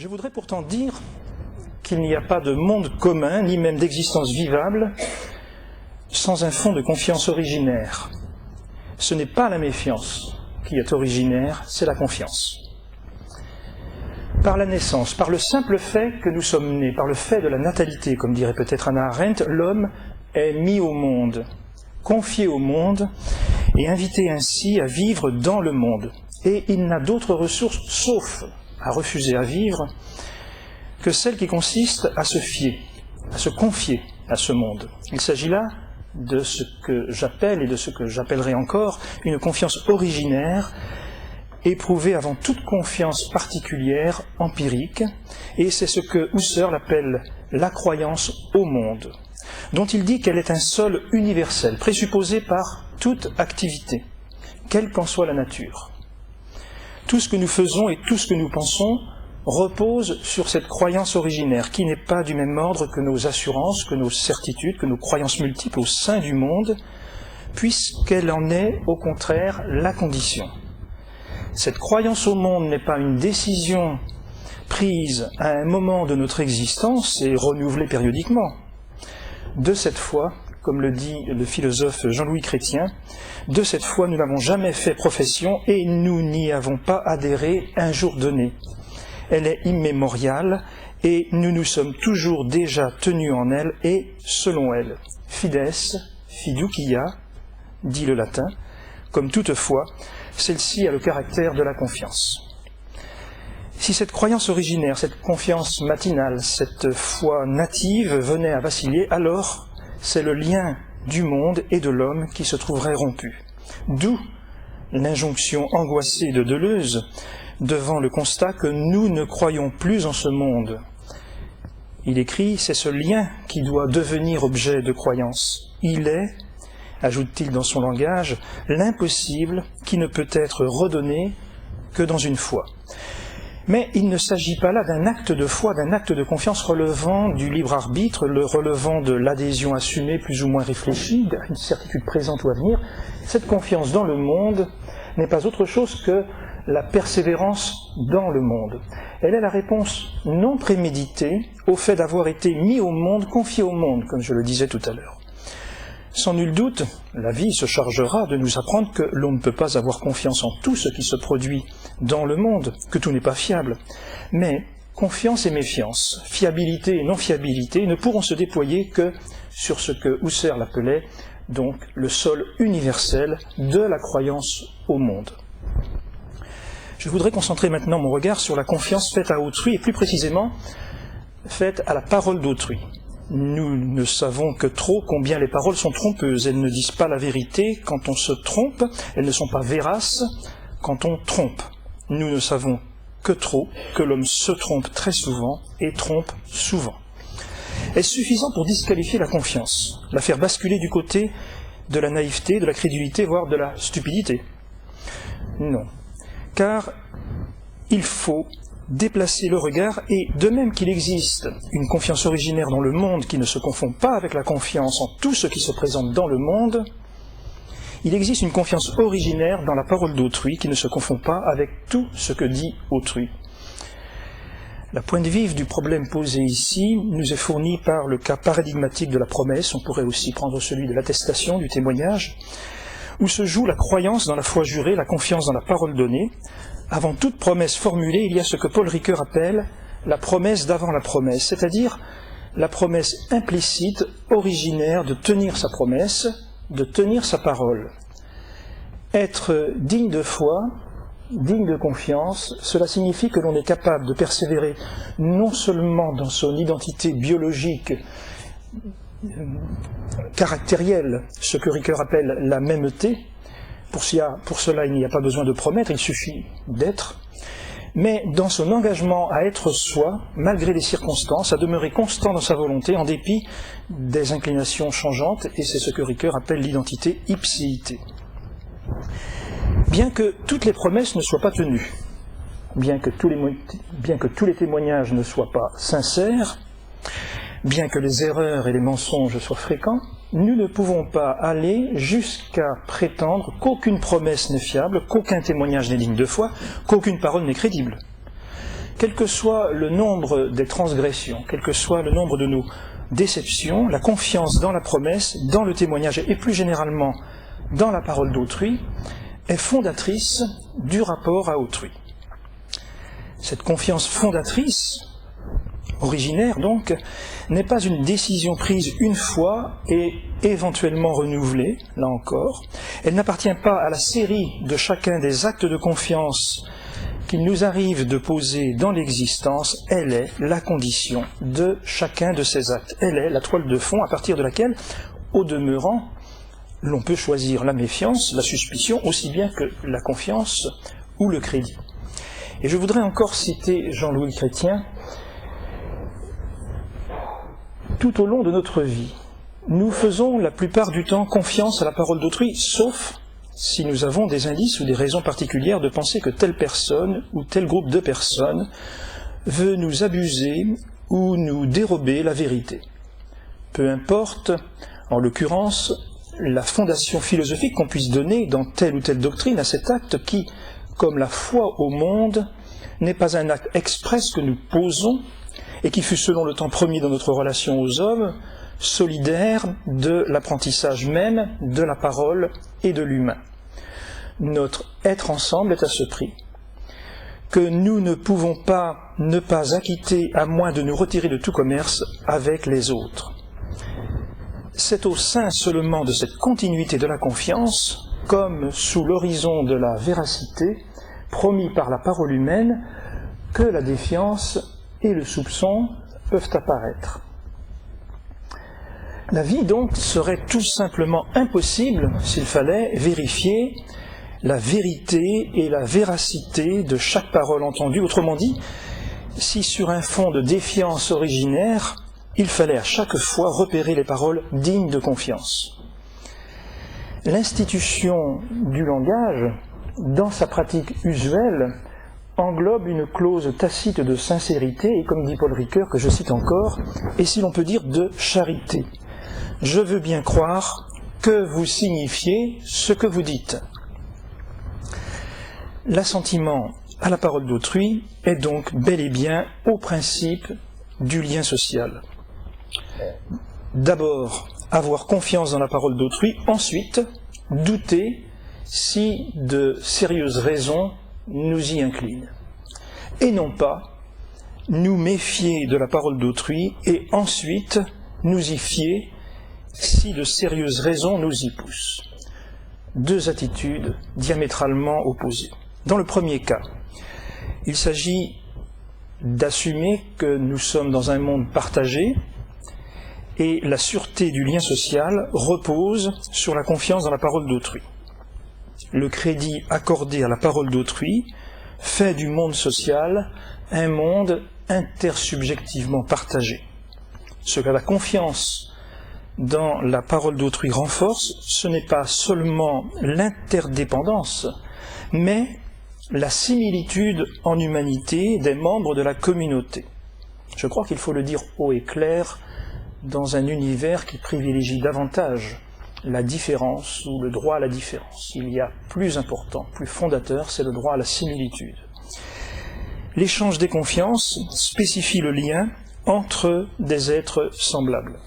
Je voudrais pourtant dire qu'il n'y a pas de monde commun, ni même d'existence vivable, sans un fond de confiance originaire. Ce n'est pas la méfiance qui est originaire, c'est la confiance. Par la naissance, par le simple fait que nous sommes nés, par le fait de la natalité, comme dirait peut-être Hannah Arendt, l'homme est mis au monde, confié au monde et invité ainsi à vivre dans le monde. Et il n'a d'autre ressource, sauf à refuser à vivre, que celle qui consiste à se fier, à se confier à ce monde. Il s'agit là de ce que j'appelle et de ce que j'appellerai encore une confiance originaire, éprouvée avant toute confiance particulière, empirique, et c'est ce que Husserl appelle la croyance au monde, dont il dit qu'elle est un sol universel, présupposé par toute activité, quelle qu'en soit la nature. Tout ce que nous faisons et tout ce que nous pensons repose sur cette croyance originaire, qui n'est pas du même ordre que nos assurances, que nos certitudes, que nos croyances multiples au sein du monde, puisqu'elle en est, au contraire, la condition. Cette croyance au monde n'est pas une décision prise à un moment de notre existence et renouvelée périodiquement. De cette foi, comme le dit le philosophe Jean-Louis Chrétien, de cette foi nous n'avons jamais fait profession et nous n'y avons pas adhéré un jour donné. Elle est immémoriale et nous nous sommes toujours déjà tenus en elle et selon elle. Fides, fiducia, dit le latin, comme toute foi, celle-ci a le caractère de la confiance. Si cette croyance originaire, cette confiance matinale, cette foi native venait à vaciller, alors c'est le lien du monde et de l'homme qui se trouverait rompu. D'où l'injonction angoissée de Deleuze devant le constat que nous ne croyons plus en ce monde. Il écrit, c'est ce lien qui doit devenir objet de croyance. Il est, ajoute-t-il dans son langage, l'impossible qui ne peut être redonné que dans une foi. Mais il ne s'agit pas là d'un acte de foi, d'un acte de confiance relevant du libre arbitre, le relevant de l'adhésion assumée plus ou moins réfléchie, d'une certitude présente ou à venir. Cette confiance dans le monde n'est pas autre chose que la persévérance dans le monde. Elle est la réponse non préméditée au fait d'avoir été mis au monde, confié au monde, comme je le disais tout à l'heure. Sans nul doute, la vie se chargera de nous apprendre que l'on ne peut pas avoir confiance en tout ce qui se produit dans le monde, que tout n'est pas fiable. Mais confiance et méfiance, fiabilité et non-fiabilité ne pourront se déployer que sur ce que Husserl appelait donc le sol universel de la croyance au monde. Je voudrais concentrer maintenant mon regard sur la confiance faite à autrui et plus précisément faite à la parole d'autrui. Nous ne savons que trop combien les paroles sont trompeuses. Elles ne disent pas la vérité quand on se trompe, elles ne sont pas véraces quand on trompe. Nous ne savons que trop que l'homme se trompe très souvent et trompe souvent. Est-ce suffisant pour disqualifier la confiance, la faire basculer du côté de la naïveté, de la crédulité, voire de la stupidité? Non. Car il faut déplacer le regard, et de même qu'il existe une confiance originaire dans le monde qui ne se confond pas avec la confiance en tout ce qui se présente dans le monde, il existe une confiance originaire dans la parole d'autrui qui ne se confond pas avec tout ce que dit autrui. La pointe vive du problème posé ici nous est fournie par le cas paradigmatique de la promesse, on pourrait aussi prendre celui de l'attestation, du témoignage, où se joue la croyance dans la foi jurée, la confiance dans la parole donnée. Avant toute promesse formulée, il y a ce que Paul Ricoeur appelle la promesse d'avant la promesse, c'est-à-dire la promesse implicite, originaire de tenir sa promesse, de tenir sa parole. Être digne de foi, digne de confiance, cela signifie que l'on est capable de persévérer non seulement dans son identité biologique, caractérielle, ce que Ricoeur appelle la mêmeté. Pour cela, il n'y a pas besoin de promettre, il suffit d'être. Mais dans son engagement à être soi, malgré les circonstances, à demeurer constant dans sa volonté, en dépit des inclinations changeantes, et c'est ce que Ricoeur appelle l'identité ipséité. Bien que toutes les promesses ne soient pas tenues, bien que tous les témoignages ne soient pas sincères, bien que les erreurs et les mensonges soient fréquents, nous ne pouvons pas aller jusqu'à prétendre qu'aucune promesse n'est fiable, qu'aucun témoignage n'est digne de foi, qu'aucune parole n'est crédible. quel que soit le nombre des transgressions, quel que soit le nombre de nos déceptions, la confiance dans la promesse, dans le témoignage et plus généralement dans la parole d'autrui est fondatrice du rapport à autrui. Cette confiance fondatrice, originaire donc, n'est pas une décision prise une fois et éventuellement renouvelée, là encore. Elle n'appartient pas à la série de chacun des actes de confiance qu'il nous arrive de poser dans l'existence. Elle est la condition de chacun de ces actes. Elle est la toile de fond à partir de laquelle, au demeurant, l'on peut choisir la méfiance, la suspicion, aussi bien que la confiance ou le crédit. Et je voudrais encore citer Jean-Louis Chrétien. Tout au long de notre vie, nous faisons la plupart du temps confiance à la parole d'autrui, sauf si nous avons des indices ou des raisons particulières de penser que telle personne ou tel groupe de personnes veut nous abuser ou nous dérober la vérité. Peu importe, en l'occurrence, la fondation philosophique qu'on puisse donner dans telle ou telle doctrine à cet acte qui, comme la foi au monde, n'est pas un acte express que nous posons et qui fut selon le temps premier dans notre relation aux hommes, solidaire de l'apprentissage même de la parole et de l'humain. Notre être ensemble est à ce prix, que nous ne pouvons pas ne pas acquitter à moins de nous retirer de tout commerce avec les autres. C'est au sein seulement de cette continuité de la confiance, comme sous l'horizon de la véracité, promis par la parole humaine, que la défiance et le soupçon peuvent apparaître. La vie donc serait tout simplement impossible s'il fallait vérifier la vérité et la véracité de chaque parole entendue. Autrement dit, si sur un fond de défiance originaire, il fallait à chaque fois repérer les paroles dignes de confiance. L'institution du langage, dans sa pratique usuelle, englobe une clause tacite de sincérité et, comme dit Paul Ricoeur, que je cite encore, et si l'on peut dire de charité. Je veux bien croire que vous signifiez ce que vous dites. L'assentiment à la parole d'autrui est donc bel et bien au principe du lien social. D'abord, avoir confiance dans la parole d'autrui, ensuite, douter si de sérieuses raisons nous y inclinent. Et non pas nous méfier de la parole d'autrui et ensuite nous y fier si de sérieuses raisons nous y poussent. Deux attitudes diamétralement opposées. Dans le premier cas, il s'agit d'assumer que nous sommes dans un monde partagé et la sûreté du lien social repose sur la confiance dans la parole d'autrui. Le crédit accordé à la parole d'autrui fait du monde social un monde intersubjectivement partagé. Ce que la confiance dans la parole d'autrui renforce, ce n'est pas seulement l'interdépendance, mais la similitude en humanité des membres de la communauté. Je crois qu'il faut le dire haut et clair dans un univers qui privilégie davantage la différence ou le droit à la différence. Il y a plus important, plus fondateur, c'est le droit à la similitude. L'échange des confiances spécifie le lien entre des êtres semblables.